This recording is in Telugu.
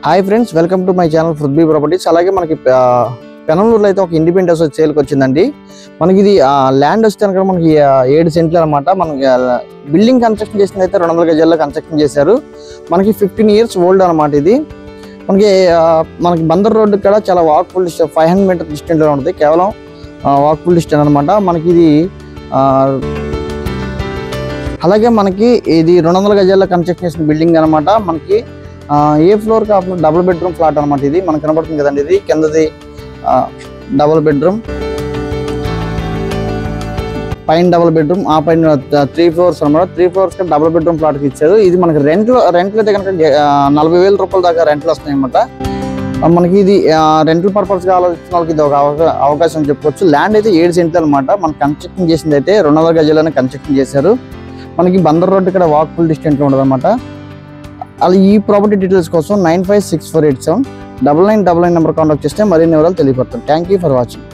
Hi friends, welcome to my channel Prithvi properties. అలాగే మనకి పెనమలూరులో అయితే ఒక ఇండిపెండెంట్ హౌస్ సేల్కి వచ్చిందండి. మనకి ఇది ల్యాండ్ వస్తే కనుక మనకి 7 సెంట్లు అనమాట. మనకి బిల్డింగ్ కన్స్ట్రక్షన్ చేసింది అయితే 200 గజాల్లో కన్స్ట్రక్షన్ చేశారు. మనకి 15 years ఓల్డ్ అనమాట. ఇది మనకి బందర్ రోడ్డు కూడా చాలా వాక్ఫుల్ 500 మీటర్ డిస్టెంట్లో ఉంటుంది. కేవలం వాక్ఫుల్ డిస్టెంట్ అనమాట. మనకి ఇది అలాగే మనకి ఇది 200 గజాల్లో కన్స్ట్రక్షన్ చేసిన బిల్డింగ్ అనమాట. మనకి ఏ ఫ్లోర్ కాకుండా డబుల్ బెడ్రూమ్ ఫ్లాట్ అనమాట. ఇది మనకు కనబడుతుంది కదండి. ఇది కిందది డబుల్ బెడ్రూమ్, పైన డబుల్ బెడ్రూమ్, ఆ పైన 3 floors అనమాట. 3 floors డబుల్ బెడ్రూమ్ ఫ్లాట్కి ఇచ్చారు. ఇది మనకి రెంట్లు అయితే కనుక 40,000 రూపాయల దాకా రెంట్లు వస్తాయి అనమాట. మనకి ఇది రెంటల్ పర్పస్గా ఆలోచించిన వాళ్ళకి ఇది ఒక అవకాశం చెప్పుకోవచ్చు. ల్యాండ్ అయితే 7 సెంట్లు అనమాట. మనకి కన్స్ట్రక్షన్ చేసింది అయితే 200 గజాలని కన్స్ట్రక్షన్ చేశారు. మనకి బందర్ రోడ్డు ఇక్కడ వాక్ఫుల్ డిస్టెంట్లో ఉండదు అనమాట. అలా ఈ ప్రాపర్టీ డీటెయిల్స్ కోసం 9564879999 నెంబర్ కాంటాక్ట్ చేస్తే మరిన్ని వివరాలు తెలియపడతాం. Thank you for watching.